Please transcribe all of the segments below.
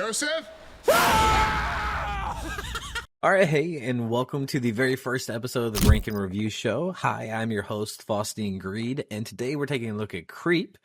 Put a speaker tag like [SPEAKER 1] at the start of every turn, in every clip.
[SPEAKER 1] Joseph?
[SPEAKER 2] All right, hey, and welcome to the very first episode of the Rank and Review Show. Hi, I'm your host, FaustianGreed, and today we're taking a look at Creep.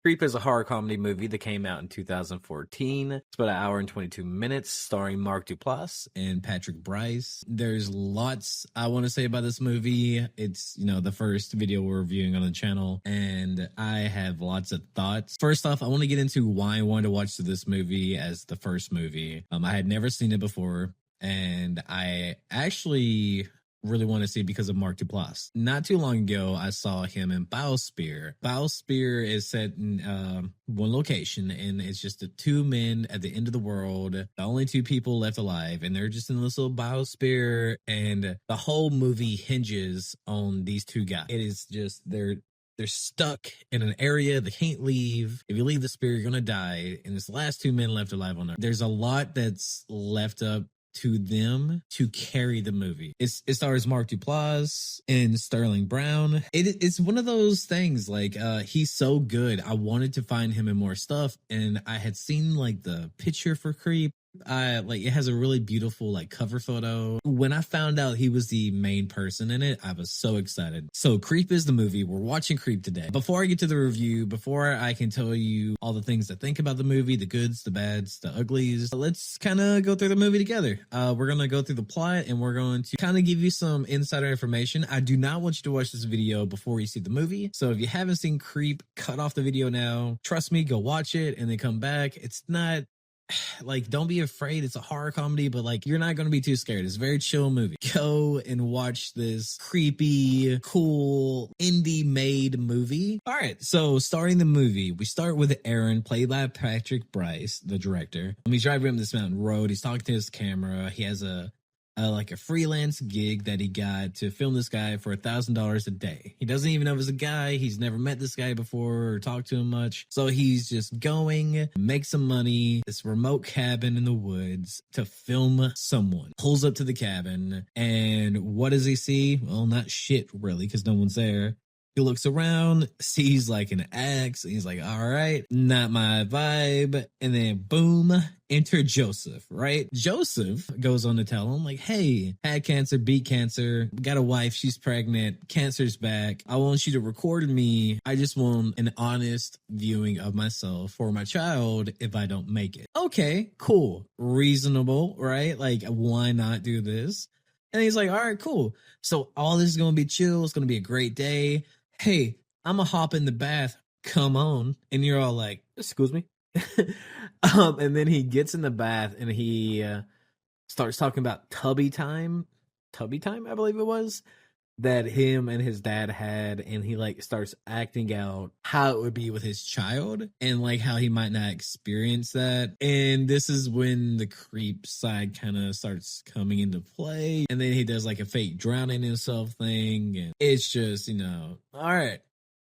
[SPEAKER 2] Creep is a horror comedy movie that came out in 2014. It's about an hour and 22 minutes, starring Mark Duplass and Patrick Brice. There's lots I want to say about this movie. It's, the first video we're reviewing on the channel, and I have lots of thoughts. First off, I want to get into why I wanted to watch this movie as the first movie. I had never seen it before, and I actually really want to see it because of Mark Duplass. Not too long ago, I saw him in Bowsphere. Bowsphere is set in one location, and it's just the two men at the end of the world, the only two people left alive, and they're just in this little biosphere, and the whole movie hinges on these two guys. It is just, they're stuck in an area they can't leave. If you leave the sphere, you're gonna die, and it's the last two men left alive on Earth. There's a lot that's left up to them to carry the movie. It stars Mark Duplass and Sterling Brown. It's one of those things, like, he's so good. I wanted to find him in more stuff, and I had seen like the picture for Creep. It has a really beautiful cover photo. When I found out he was the main person in it, I was so excited. So Creep is the movie. We're watching Creep today. Before I get to the review, before I can tell you all the things I think about the movie, the goods, the bads, the uglies, let's kind of go through the movie together. We're going to go through the plot, and we're going to kind of give you some insider information. I do not want you to watch this video before you see the movie. So if you haven't seen Creep, cut off the video now. Trust me, go watch it and then come back. It's not don't be afraid. It's a horror comedy, but you're not going to be too scared. It's a very chill movie. Go and watch this creepy, cool, indie made movie. All right. So starting the movie, we start with Aaron, played by Patrick Brice, the director. He's driving up this mountain road. He's talking to his camera. He has a freelance gig that he got to film this guy for $1,000 a day. He doesn't even know if it's a guy. He's never met this guy before or talked to him much. So he's just going, make some money, this remote cabin in the woods to film someone. Pulls up to the cabin, and what does he see? Well, not shit really, because no one's there. He looks around, sees an axe, and he's like, all right, not my vibe. And then boom, enter Joseph, right? Joseph goes on to tell him hey, had cancer, beat cancer, got a wife, she's pregnant, cancer's back. I want you to record me. I just want an honest viewing of myself for my child if I don't make it. Okay, cool. Reasonable, right? Why not do this? And he's like, all right, cool. So all this is going to be chill. It's going to be a great day. Hey, I'm going to hop in the bath. Come on. And you're all like, excuse me. And then he gets in the bath, and he starts talking about tubby time, I believe it was, that him and his dad had. And he starts acting out how it would be with his child, and how he might not experience that. And this is when the creep side kind of starts coming into play. And then he does a fake drowning himself thing, and it's just, all right.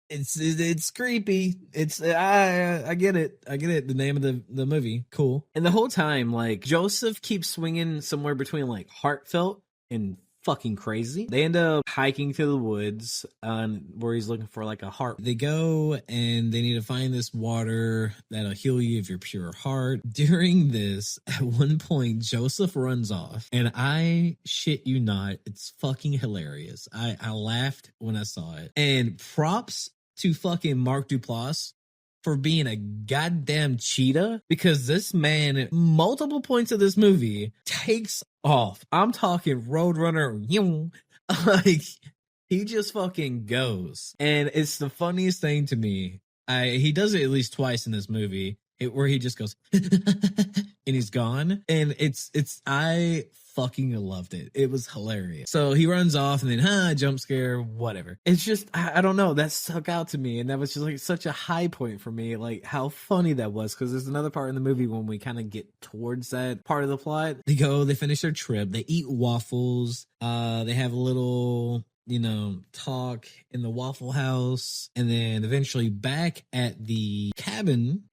[SPEAKER 2] It's creepy. I get it. The name of the movie. Cool. And the whole time, Joseph keeps swinging somewhere between heartfelt and fucking crazy. They end up hiking to the woods where he's looking for a heart. They go, and they need to find this water that'll heal you of your pure heart. During this, at one point, Joseph runs off, and I shit you not, it's fucking hilarious. I laughed when I saw it. And props to fucking Mark Duplass for being a goddamn cheetah, because this man, at multiple points of this movie, takes off. I'm talking Roadrunner. He just fucking goes. And it's the funniest thing to me. He does it at least twice in this movie, where he just goes and he's gone. And I fucking loved it. It was hilarious. So he runs off, and then jump scare, whatever. It's just, I don't know, that stuck out to me, and that was just such a high point for me, how funny that was. Because there's another part in the movie when we kind of get towards that part of the plot. They finish their trip, they eat waffles, they have a little talk in the Waffle House, and then eventually back at the cabin,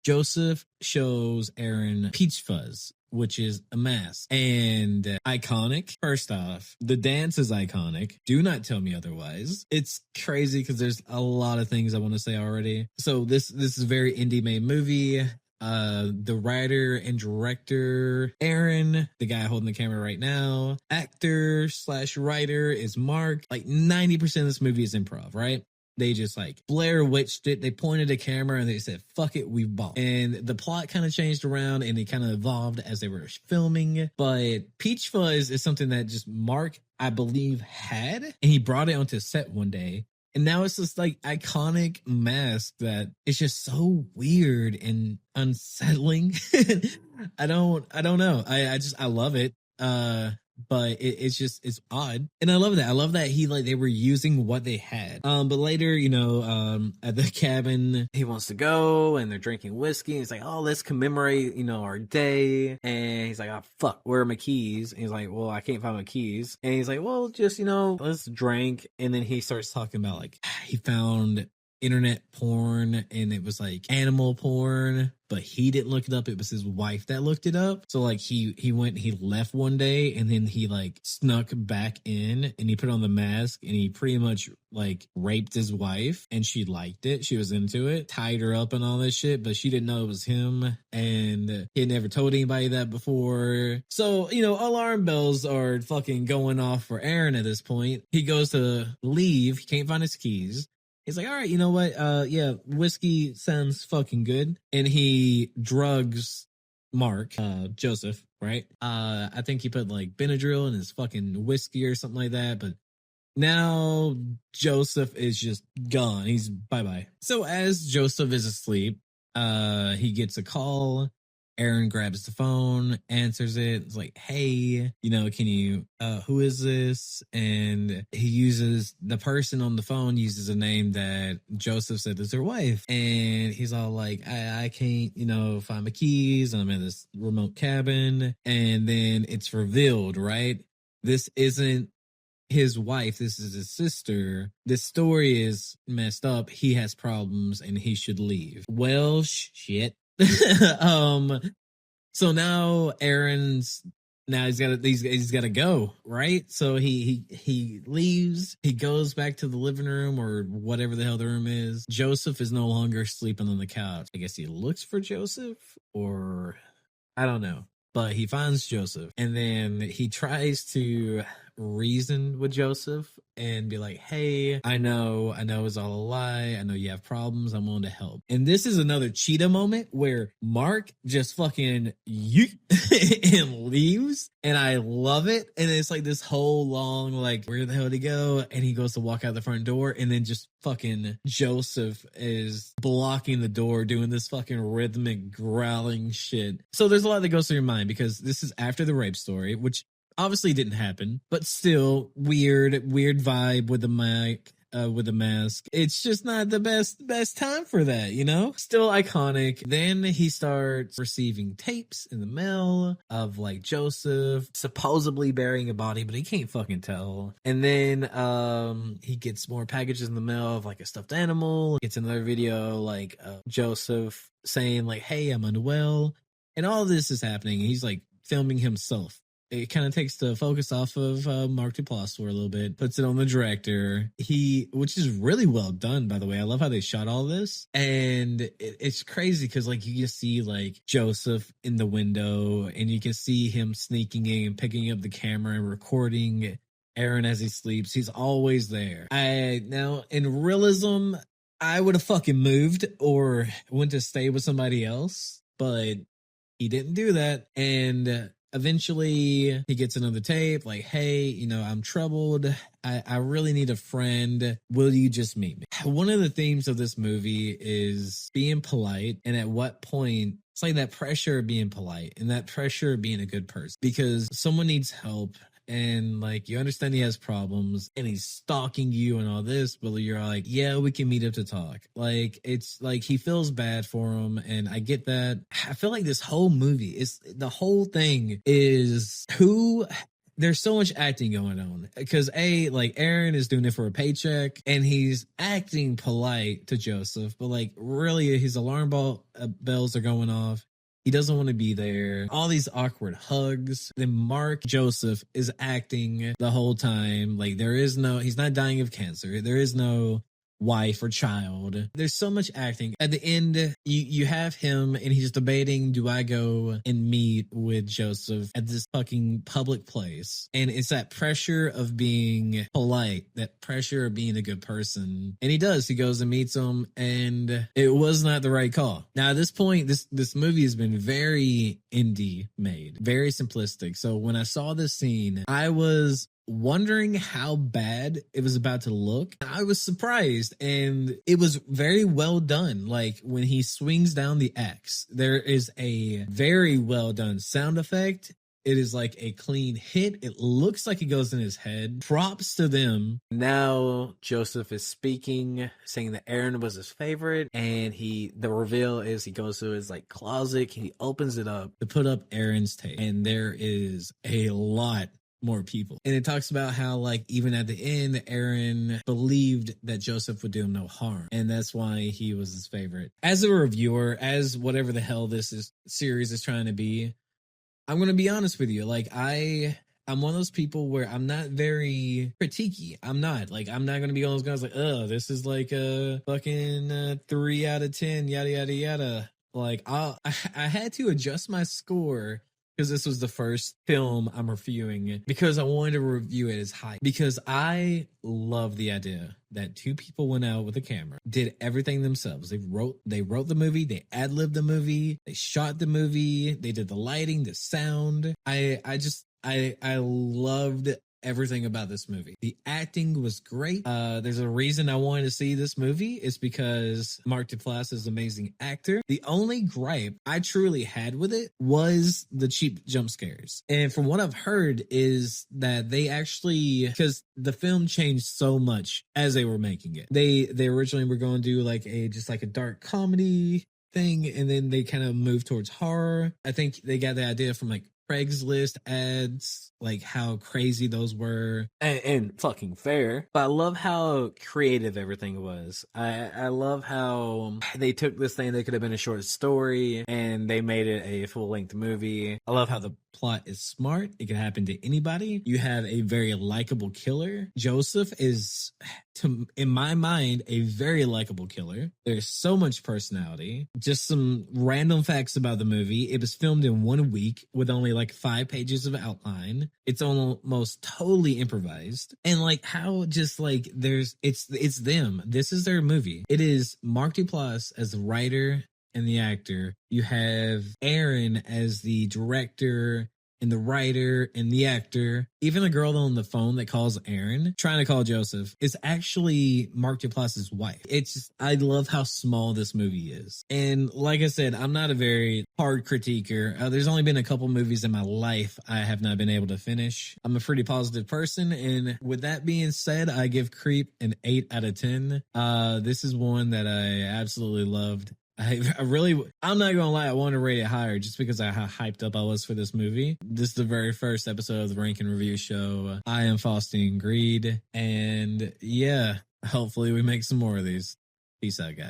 [SPEAKER 2] Joseph shows Aaron Peach Fuzz, which is a mask, and iconic. First off, the dance is iconic. Do not tell me otherwise. It's crazy because there's a lot of things I want to say already. So this is a very indie made movie. the writer and director Aaron, the guy holding the camera right now, actor slash writer is Mark. Like 90% of this movie is improv, right? They just like Blair Witched it. They pointed a camera and they said, fuck it, we bought. And the plot kind of changed around and it kind of evolved as they were filming. But Peach Fuzz is something that just Mark, I believe, had. And he brought it onto set one day. And now it's this like iconic mask that is just so weird and unsettling. I don't know. I love it. But it's odd. And I love that. I love that they were using what they had. But later, at the cabin, he wants to go and they're drinking whiskey. And he's like, oh, let's commemorate, our day. And he's like, oh, fuck, where are my keys? And he's like, well, I can't find my keys. And he's like, well, just, let's drink. And then he starts talking about like, he found internet porn and it was like animal porn, but he didn't look it up. It was his wife that looked it up. So like he left one day and then he like snuck back in and he put on the mask and he pretty much like raped his wife and she liked it. She was into it, tied her up and all this shit, but she didn't know it was him and he had never told anybody that before. So, alarm bells are fucking going off for Aaron at this point. He goes to leave. He can't find his keys. He's like, all right, you know what? Yeah, whiskey sounds fucking good. And he drugs Mark, Joseph, right? I think he put like Benadryl in his fucking whiskey or something like that. But now Joseph is just gone. He's bye-bye. So as Joseph is asleep, he gets a call. Aaron grabs the phone, answers it. It's like, hey, can you, who is this? And the person on the phone uses a name that Joseph said is her wife. And he's all like, I can't, find my keys. I'm in this remote cabin. And then it's revealed, right? This isn't his wife. This is his sister. This story is messed up. He has problems and he should leave. Well, shit. So now he's got to go, right? So he leaves. He goes back to the living room or whatever the hell the room is. Joseph is no longer sleeping on the couch. I guess he looks for Joseph, or I don't know. But he finds Joseph and then he tries to reason with Joseph and be like, hey, I know it's all a lie. I know you have problems. I'm willing to help. And this is another cheetah moment where Mark just fucking yeet and leaves. And I love it. And it's like this whole long, like, where the hell did he go? And he goes to walk out the front door and then just fucking Joseph is blocking the door doing this fucking rhythmic growling shit. So there's a lot that goes through your mind because this is after the rape story, which obviously didn't happen, but still weird vibe with the mic, with the mask. It's just not the best time for that, Still iconic. Then he starts receiving tapes in the mail of like Joseph supposedly burying a body, but he can't fucking tell. And then he gets more packages in the mail of like a stuffed animal. Gets another video like Joseph saying like, hey, I'm unwell. And all this is happening. He's like filming himself. It kind of takes the focus off of Mark Duplass for a little bit, puts it on the director. Which is really well done, by the way. I love how they shot all this. And it's crazy because like you can see like Joseph in the window and you can see him sneaking in and picking up the camera and recording Aaron as he sleeps. He's always there. Now in realism, I would have fucking moved or went to stay with somebody else, but he didn't do that. And eventually he gets another tape like, hey, I'm troubled. I really need a friend. Will you just meet me? One of the themes of this movie is being polite. And at what point, it's like that pressure of being polite and that pressure of being a good person because someone needs help. And like you understand he has problems and he's stalking you and all this, but you're like, yeah, we can meet up to talk. Like it's like he feels bad for him, and I get that. I feel like this whole movie the whole thing is there's so much acting going on because like Aaron is doing it for a paycheck and he's acting polite to Joseph, but like really his alarm bells are going off. He doesn't want to be there. All these awkward hugs. Then Mark Joseph is acting the whole time. Like he's not dying of cancer. There is no
[SPEAKER 1] wife or child. There's so much acting. At the end, you have him and he's debating, do I go and meet with Joseph at this fucking public place? And it's that pressure of being polite, that pressure of being a good person. And he does. He goes and meets him, and it was not the right call. Now, at this point, this movie has been very indie made, very simplistic. So when I saw this scene, I was wondering how bad it was about to look. I was surprised, and it was very well done. Like when he swings down the axe, there is a very well done sound effect. It is like a clean hit. It looks like it goes in his head. Props to them.
[SPEAKER 2] Now Joseph is speaking, saying that Aaron was his favorite, and the reveal is he goes to his like closet, he opens it up
[SPEAKER 1] to put up Aaron's tape, and there is a lot more people. And it talks about how like even at the end, Aaron believed that Joseph would do him no harm, and that's why he was his favorite. As a reviewer, as whatever the hell series is trying to be, I'm gonna be honest with you. Like I'm one of those people where I'm not very critiquey. I'm not gonna be one of those guys like, oh, this is like a fucking 3 out of 10, yada yada yada. Like I had to adjust my score because this was the first film I'm reviewing, because I wanted to review it as high. Because I love the idea that two people went out with a camera, did everything themselves. They wrote the movie, they ad-libbed the movie, they shot the movie, they did the lighting, the sound. I loved everything about this movie. The acting was great. There's a reason I wanted to see this movie. It's because Mark Duplass is an amazing actor. The only gripe I truly had with it was the cheap jump scares. And from what I've heard is that they actually, because the film changed so much as they were making it. They originally were going to do like a dark comedy thing, and then they kind of moved towards horror. I think they got the idea from like Craigslist ads, like how crazy those were,
[SPEAKER 2] and fucking fair. But I love how creative everything was. I love how they took this thing that could have been a short story and they made it a full-length movie.
[SPEAKER 1] I love how the plot is smart. It can happen to anybody. You have a very likable killer. Joseph is, in my mind, a very likable killer. There's so much personality. Just some random facts about the movie. It was filmed in 1 week with only like 5 pages of outline. It's almost totally improvised. And like how just like it's them. This is their movie. It is Mark Duplass as the writer and the actor. You have Aaron as the director and the writer and the actor. Even the girl on the phone that calls Aaron, trying to call Joseph, is actually Mark Duplass's wife. It's just, I love how small this movie is. And like I said, I'm not a very hard critiquer. There's only been a couple movies in my life I have not been able to finish. I'm a pretty positive person. And with that being said, I give Creep an 8 out of 10. This is one that I absolutely loved. I'm not gonna lie, I want to rate it higher just because of how hyped up I was for this movie. This is the very first episode of the Rank and Review Show. I am FaustianGreed, and yeah, hopefully we make some more of these. Peace out, guys.